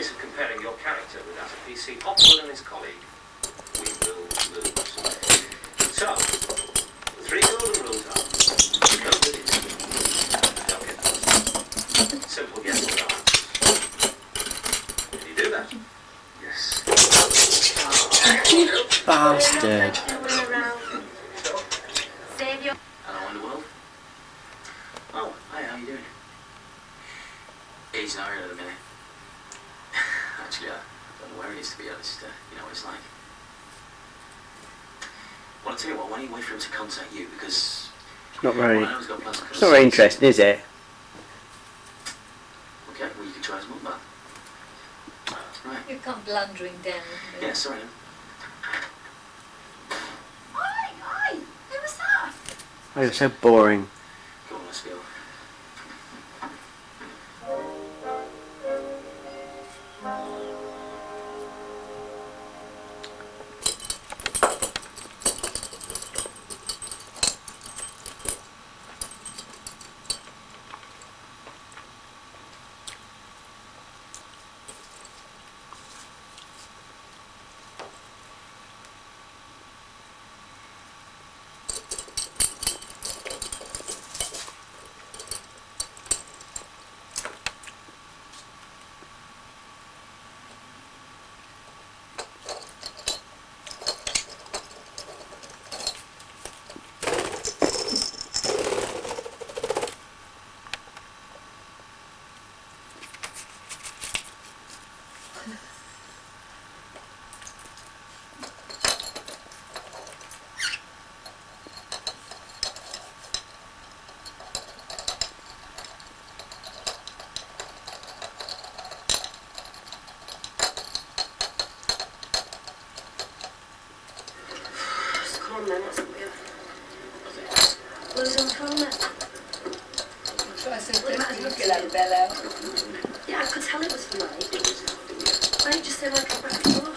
case of comparing your character with that of PC Hopwell and his colleague, we will lose. So, the 3 golden rules are: go with it, don't get lost. Simple yes or no answers. Can you do that? Yes. Bastard. Hello, Underworld. Oh, hi, how you doing? He's not here at the minute. Actually, I don't know where he is, to be honest. You know what it's like. Well, I'll tell you what, why don't you wait for him to contact you, because... It's not very... Well, I know he's got plans to It's not very interesting, is it? Okay, well, you can try his mum back. Right. You've come blundering down. Yeah, sorry, then. Oi! Who was that? Oh, you're so boring. Go on, let's go. Yeah, I could tell it was for Mike. Why don't you just say like a back door?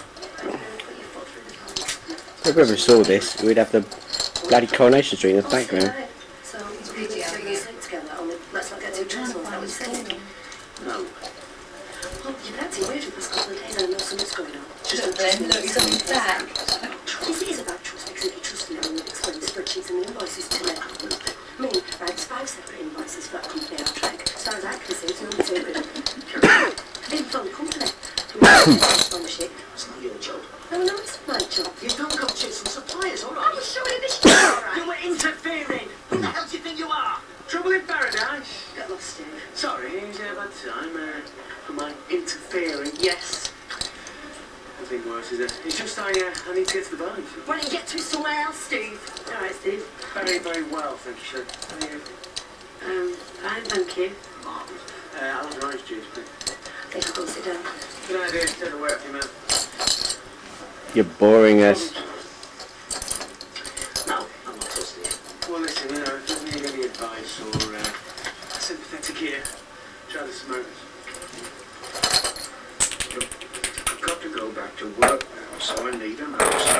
If we ever saw this, we'd have the bloody Coronation Street in the background. So, it's Budgie having a sit together, only let's not get too personal, is that what you're saying? No. Well, you've been acting weird for the past couple of days, and I know something's going on. Just don't trust me. Look, he's on his back. This is about trust, because if you trust me, I will explain the spreadsheets and the invoices to me. I mean, there's 5 separate invoices for that company out track. As far as I can see, it's only 2 good. I didn't phone the company. On the ship. It's not your job. No, no, it's my job. You've done got chits and suppliers, all I right? was showing this shit, alright? You were interfering! Who the hell do you think you are? Trouble in paradise? Get lost, Steve. Sorry, is it about time for my interfering? Yes. Nothing worse, is it? It's just I need to get to the bar. Why don't you get to it somewhere else, Steve? Alright, Steve. Very, very well, thank you, sir. How are you? Fine, thank you. Marvellous. I'll have an orange juice, please. I think I'll go and sit down. Good idea. Take the work for you, man. You're boring us. No, I'm not trusting you. Well, listen, you know, if you need any advice or sympathetic ear, try the smokers. I've got to go back to work now, so I need an answer.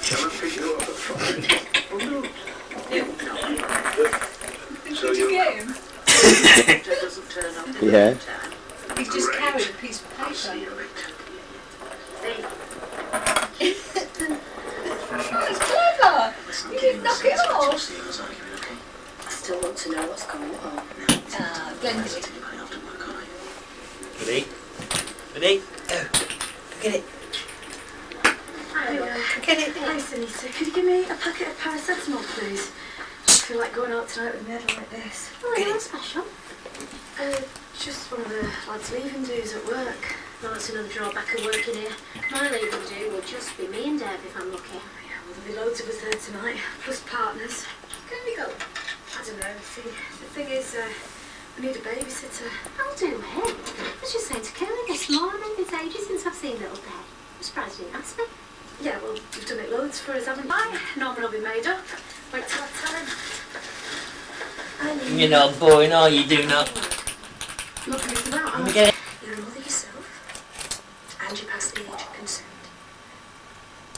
Shall I pick you up at 5? Oh, no. So Did you get him? doesn't turn up. Yeah. He's just carried a piece of paper. See you later. It's clever! You didn't knock it off! I still want to know what's going on. Blended. Buddy? Buddy? Oh, get it. Get it. Thanks, Anita. Could you give me a packet of paracetamol, please? I feel like going out tonight with a medal like this. Oh, that's special. Just one of the lads' leaving dues at work. Well, that's another drawback of working here. My leaving due will just be me and Deb if I'm lucky. Yeah, well, there'll be loads of us there tonight, plus partners. Can we go? I don't know. See, the thing is, we need a babysitter. I'll do it. I was just saying to Kelly this morning, it's ages since I've seen little Deb. I'm surprised you didn't ask me. Yeah, well, you've done it loads for us, haven't you? Aye, Norman will be made up. Wait till I tell him. You're not boring, are you? Do not. Look, Mr. Brown, Let me get it. you're a mother yourself, and you're past the age of consent.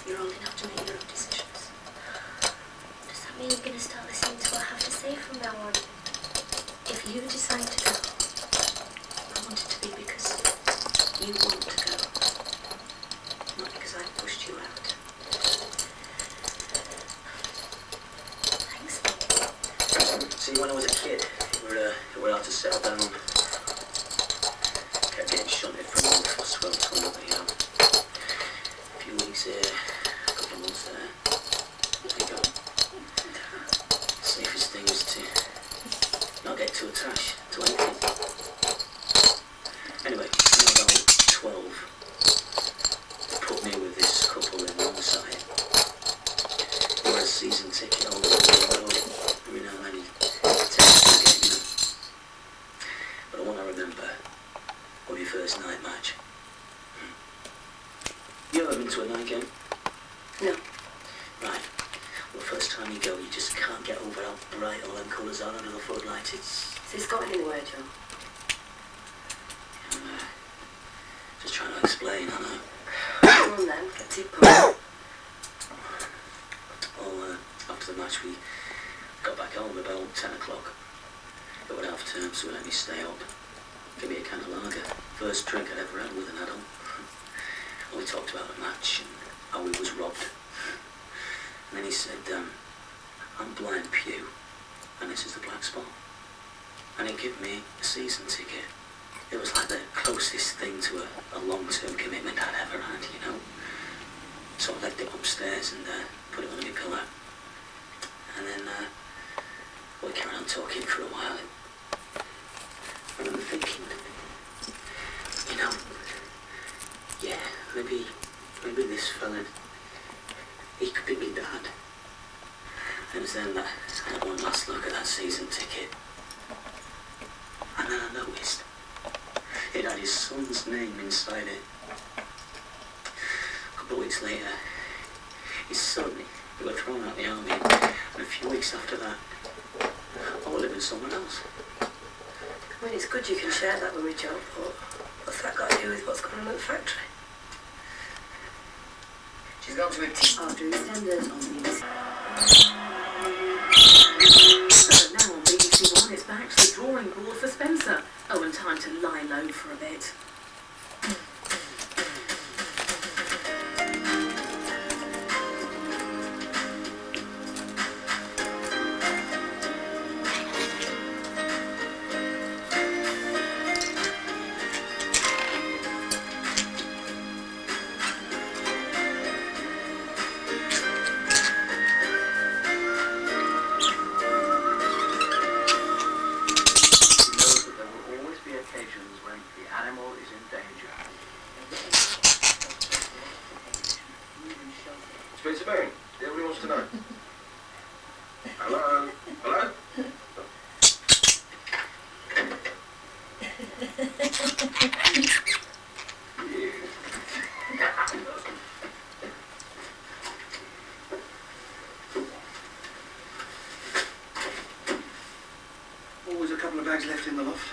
You're old enough to make your own decisions. Does that mean you're going to start listening to what I have to say from now on? If you decide to go, I wanted to be because you want to go. Not because I pushed you out. Thanks. See, when I was a kid, it were hard to settle down. Kept getting shunted from one swell to another, you know. A few weeks here, a couple of months there. There you go. Safest thing is to not get too attached to anything. Anyway, when I was about 12, they put me with this couple in one side. They were a season ticket holder on the road. Every now and then he'd take us to a game, you know. But the one I remember was your first night match. You ever been to a night game? No. Right. Well, the first time you go, you just can't get over how bright all them colours are under the floodlight. It's... Has this got anywhere, John? I'm just trying to explain, I know. Come on then, get to your point. Well, after the match, we got back home about 10 o'clock. It was half term, so we let me stay up. Give me a can of lager. First drink I'd ever had with an adult. And we talked about the match and how he was robbed. And then he said, I'm Blind Pew, and this is the Black Spot. And he gave me a season ticket. It was like the closest thing to a long-term commitment I'd ever had, you know. So I left it upstairs and put it on my pillow. And then we carried on talking for a while. And I'm thinking, you know, yeah, maybe this fella, he could be my dad. And it was then that I had one last look at that season ticket. And then I noticed it had his son's name inside it. A couple of weeks later, his son, he got thrown out of the army. And a few weeks after that, I was living somewhere else. I mean, it's good you can share that with me, Joe, but what's that got to do with what's going on at the factory? She's gone to a tea. After EastEnders on the news. So now on BBC One, it's back to the drawing board for Spencer. Oh, and time to lie low for a bit. Spencer Baring, everybody wants to know. Hello? Hello? Always a couple of bags left in the loft.